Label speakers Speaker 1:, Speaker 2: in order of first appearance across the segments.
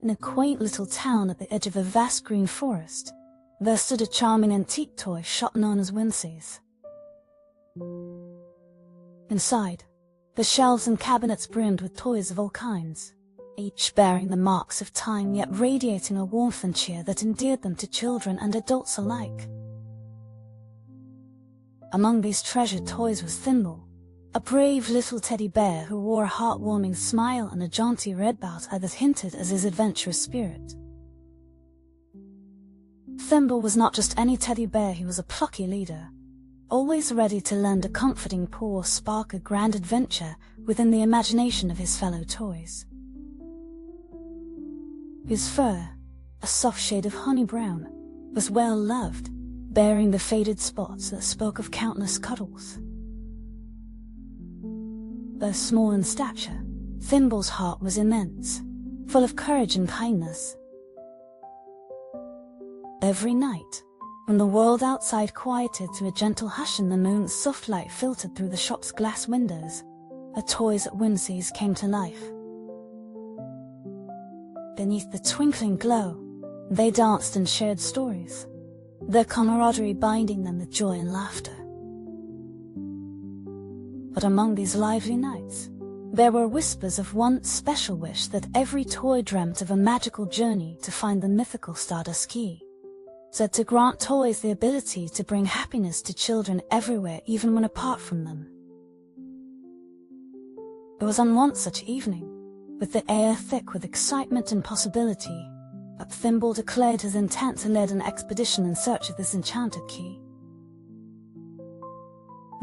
Speaker 1: In a quaint little town at the edge of a vast green forest, there stood a charming antique toy shop known as Whimsy's. Inside, the shelves and cabinets brimmed with toys of all kinds, each bearing the marks of time yet radiating a warmth and cheer that endeared them to children and adults alike. Among these treasured toys was Thimble, a brave little teddy bear who wore a heartwarming smile and a jaunty red bow tie that hinted at his adventurous spirit. Thimble was not just any teddy bear, he was a plucky leader, always ready to lend a comforting paw or spark a grand adventure within the imagination of his fellow toys. His fur, a soft shade of honey brown, was well loved, bearing the faded spots that spoke of countless cuddles. Though small in stature, Thimble's heart was immense, full of courage and kindness. Every night, when the world outside quieted to a gentle hush and the moon's soft light filtered through the shop's glass windows, the toys at Whimsy's came to life. Beneath the twinkling glow, they danced and shared stories, their camaraderie binding them with joy and laughter. But among these lively nights, there were whispers of one special wish that every toy dreamt of: a magical journey to find the mythical Stardust Key, said to grant toys the ability to bring happiness to children everywhere, even when apart from them. It was on one such evening, with the air thick with excitement and possibility, that Thimble declared his intent to lead an expedition in search of this enchanted key.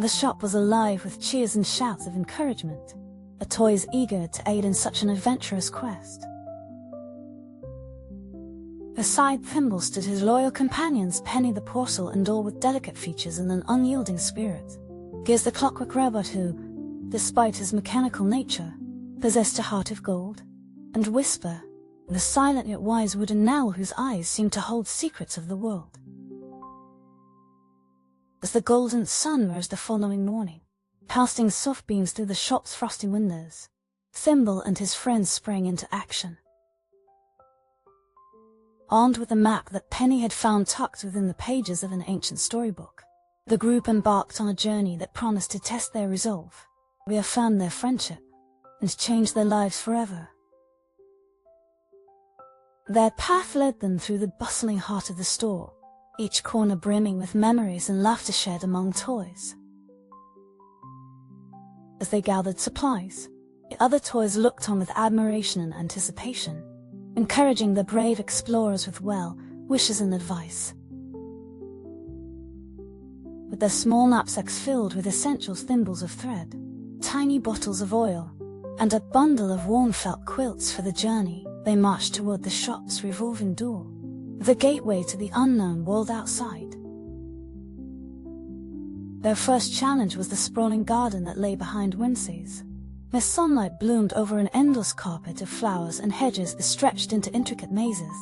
Speaker 1: The shop was alive with cheers and shouts of encouragement, the toys eager to aid in such an adventurous quest. Beside Thimble stood his loyal companions Penny the porcelain doll with delicate features and an unyielding spirit, Giz the clockwork robot who, despite his mechanical nature, possessed a heart of gold, and Whisper, the silent yet wise wooden owl whose eyes seemed to hold secrets of the world. As the golden sun rose the following morning, casting soft beams through the shop's frosty windows, Thimble and his friends sprang into action. Armed with a map that Penny had found tucked within the pages of an ancient storybook, the group embarked on a journey that promised to test their resolve, reaffirm their friendship, and change their lives forever. Their path led them through the bustling heart of the store, each corner brimming with memories and laughter shared among toys. As they gathered supplies, the other toys looked on with admiration and anticipation, encouraging the brave explorers with wishes and advice. With their small knapsacks filled with essentials, thimbles of thread, tiny bottles of oil, and a bundle of warm felt quilts for the journey, they marched toward the shop's revolving door, the gateway to the unknown world outside. Their first challenge was the sprawling garden that lay behind Whimsy's, where sunlight bloomed over an endless carpet of flowers and hedges that stretched into intricate mazes.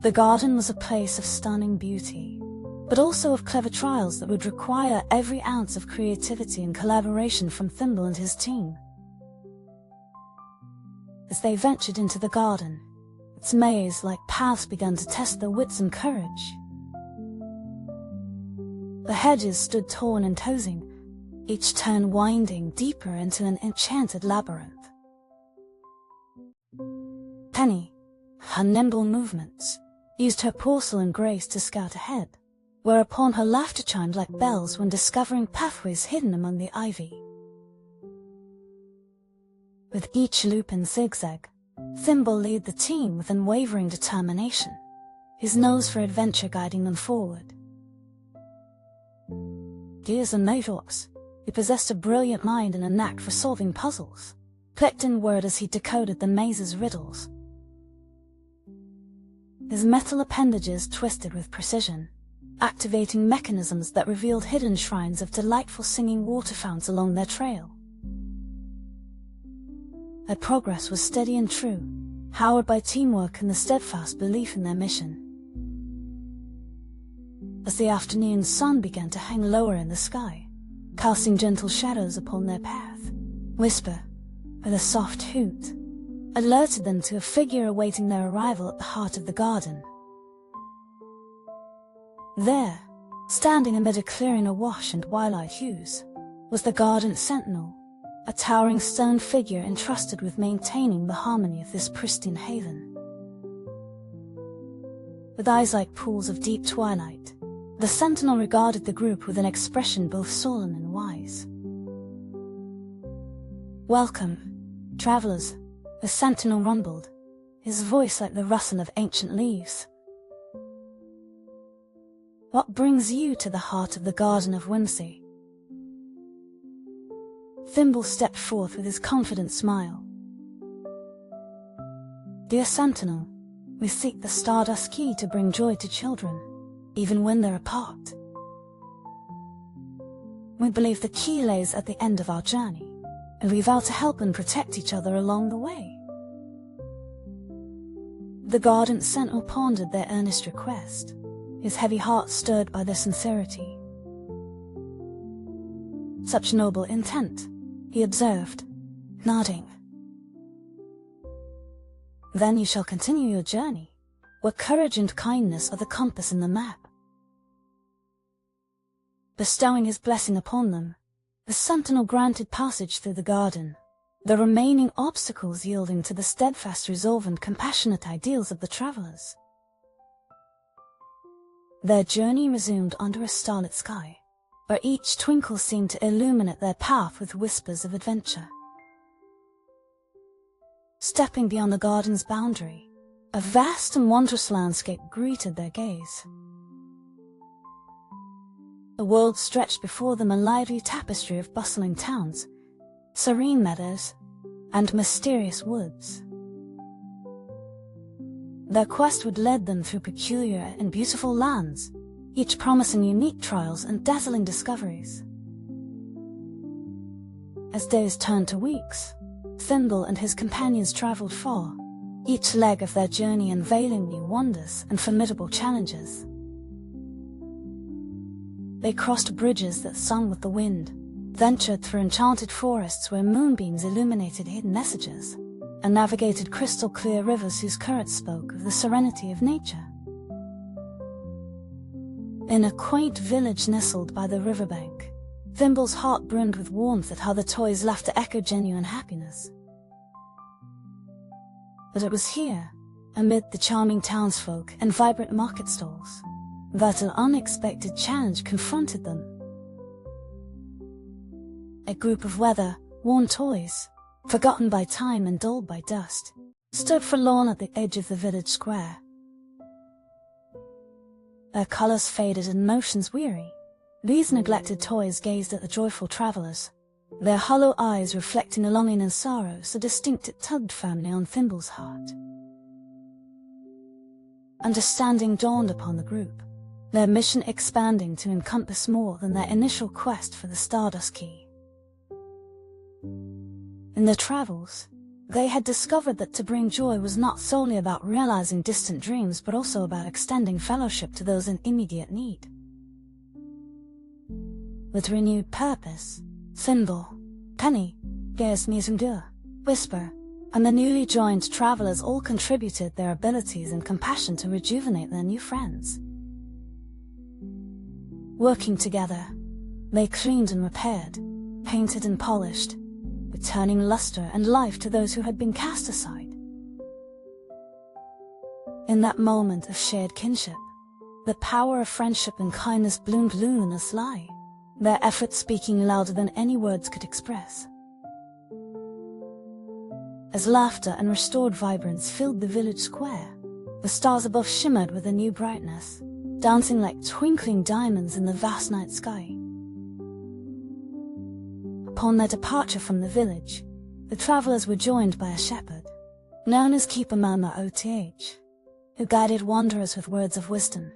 Speaker 1: The garden was a place of stunning beauty, but also of clever trials that would require every ounce of creativity and collaboration from Thimble and his team. As they ventured into the garden, its maze-like paths began to test their wits and courage. The hedges stood tall and imposing, each turn winding deeper into an enchanted labyrinth. Penny, her nimble movements, used her porcelain grace to scout ahead, whereupon her laughter chimed like bells when discovering pathways hidden among the ivy. With each loop and zigzag, Thimble led the team with unwavering determination, his nose for adventure guiding them forward. Giz and Nighthawks, who possessed a brilliant mind and a knack for solving puzzles, clicked in word as he decoded the maze's riddles. His metal appendages twisted with precision, activating mechanisms that revealed hidden shrines of delightful singing water fountains along their trail. Their progress was steady and true, powered by teamwork and the steadfast belief in their mission. As the afternoon sun began to hang lower in the sky, casting gentle shadows upon their path, Whisper, with a soft hoot, alerted them to a figure awaiting their arrival at the heart of the garden. There, standing amid a clearing awash in twilight hues, was the garden sentinel, a towering stone figure entrusted with maintaining the harmony of this pristine haven. With eyes like pools of deep twilight, the sentinel regarded the group with an expression both solemn and wise. "Welcome, travelers," the sentinel rumbled, his voice like the rustle of ancient leaves. "What brings you to the heart of the Garden of Whimsy?" Thimble stepped forth with his confident smile. "Dear Sentinel, we seek the Stardust Key to bring joy to children, even when they're apart. We believe the key lays at the end of our journey, and we vow to help and protect each other along the way." The Garden Sentinel pondered their earnest request, his heavy heart stirred by their sincerity. "Such noble intent," he observed, nodding. "Then you shall continue your journey, where courage and kindness are the compass and the map." Bestowing his blessing upon them, the sentinel granted passage through the garden, the remaining obstacles yielding to the steadfast resolve and compassionate ideals of the travelers. Their journey resumed under a starlit sky, where each twinkle seemed to illuminate their path with whispers of adventure. Stepping beyond the garden's boundary, a vast and wondrous landscape greeted their gaze. The world stretched before them, a lively tapestry of bustling towns, serene meadows, and mysterious woods. Their quest would lead them through peculiar and beautiful lands, each promising unique trials and dazzling discoveries. As days turned to weeks, Thimble and his companions traveled far, each leg of their journey unveiling new wonders and formidable challenges. They crossed bridges that sung with the wind, ventured through enchanted forests where moonbeams illuminated hidden messages, and navigated crystal-clear rivers whose currents spoke of the serenity of nature. In a quaint village nestled by the riverbank, Thimble's heart brimmed with warmth at how the toys' laughter echoed genuine happiness. But it was here, amid the charming townsfolk and vibrant market stalls, that an unexpected challenge confronted them. A group of weather-worn toys, forgotten by time and dulled by dust, stood forlorn at the edge of the village square. Their colors faded and motions weary, these neglected toys gazed at the joyful travelers, their hollow eyes reflecting a longing and sorrow so distinct it tugged firmly on Thimble's heart. Understanding dawned upon the group, their mission expanding to encompass more than their initial quest for the Stardust Key. In their travels, they had discovered that to bring joy was not solely about realizing distant dreams but also about extending fellowship to those in immediate need. With renewed purpose, Thimble, Penny, Gersmizumdur, Whisper, and the newly joined travelers all contributed their abilities and compassion to rejuvenate their new friends. Working together, they cleaned and repaired, painted and polished, returning luster and life to those who had been cast aside. In that moment of shared kinship, the power of friendship and kindness bloomed luminous-like, their efforts speaking louder than any words could express. As laughter and restored vibrance filled the village square, the stars above shimmered with a new brightness, dancing like twinkling diamonds in the vast night sky. Upon their departure from the village, the travelers were joined by a shepherd, known as Keeper Mama OTH, who guided wanderers with words of wisdom.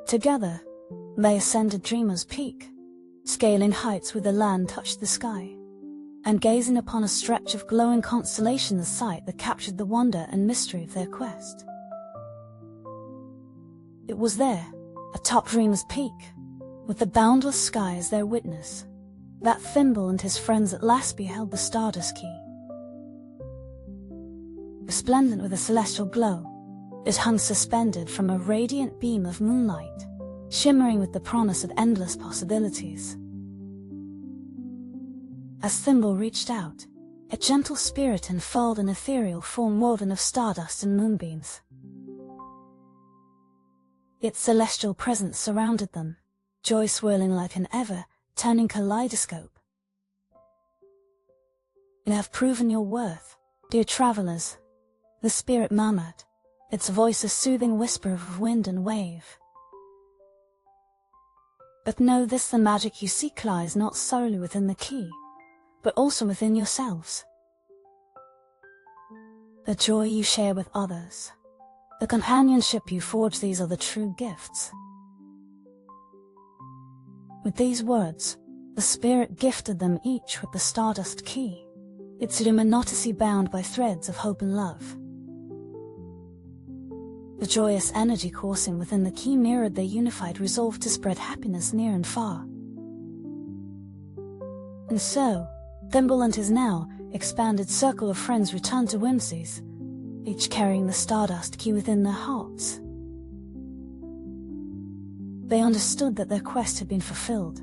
Speaker 1: Together, they ascended Dreamer's Peak, scaling heights where the land touched the sky, and gazing upon a stretch of glowing constellation, the sight that captured the wonder and mystery of their quest. It was there, atop Dreamer's Peak, with the boundless sky as their witness, that Thimble and his friends at last beheld the Stardust Key, resplendent with a celestial glow. It hung suspended from a radiant beam of moonlight, shimmering with the promise of endless possibilities. As Thimble reached out, a gentle spirit unfurled an ethereal form woven of stardust and moonbeams. Its celestial presence surrounded them, joy swirling like an ever-turning kaleidoscope. "You have proven your worth, dear travelers," the spirit murmured, its voice a soothing whisper of wind and wave. "But know this, the magic you seek lies not solely within the key, but also within yourselves. The joy you share with others, the companionship you forge, these are the true gifts." With these words, the spirit gifted them each with the Stardust Key, its luminosity bound by threads of hope and love. The joyous energy coursing within the key mirrored their unified resolve to spread happiness near and far. And so, Thimble and his now expanded circle of friends returned to Whimsy's, each carrying the Stardust Key within their hearts. They understood that their quest had been fulfilled,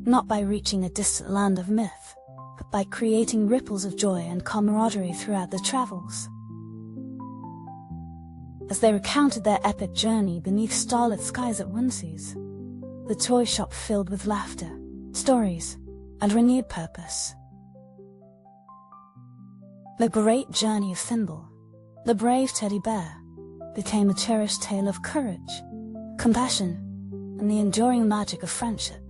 Speaker 1: not by reaching a distant land of myth, but by creating ripples of joy and camaraderie throughout their travels. As they recounted their epic journey beneath starlit skies at Whimsy's, the toy shop filled with laughter, stories, and renewed purpose. The great journey of Thimble, the brave teddy bear, became a cherished tale of courage, compassion, and the enduring magic of friendship.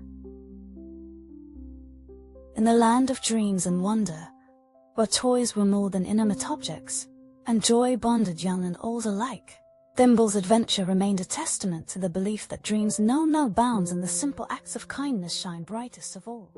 Speaker 1: In the land of dreams and wonder, where toys were more than inanimate objects, and joy bonded young and old alike, Thimble's adventure remained a testament to the belief that dreams know no bounds and the simple acts of kindness shine brightest of all.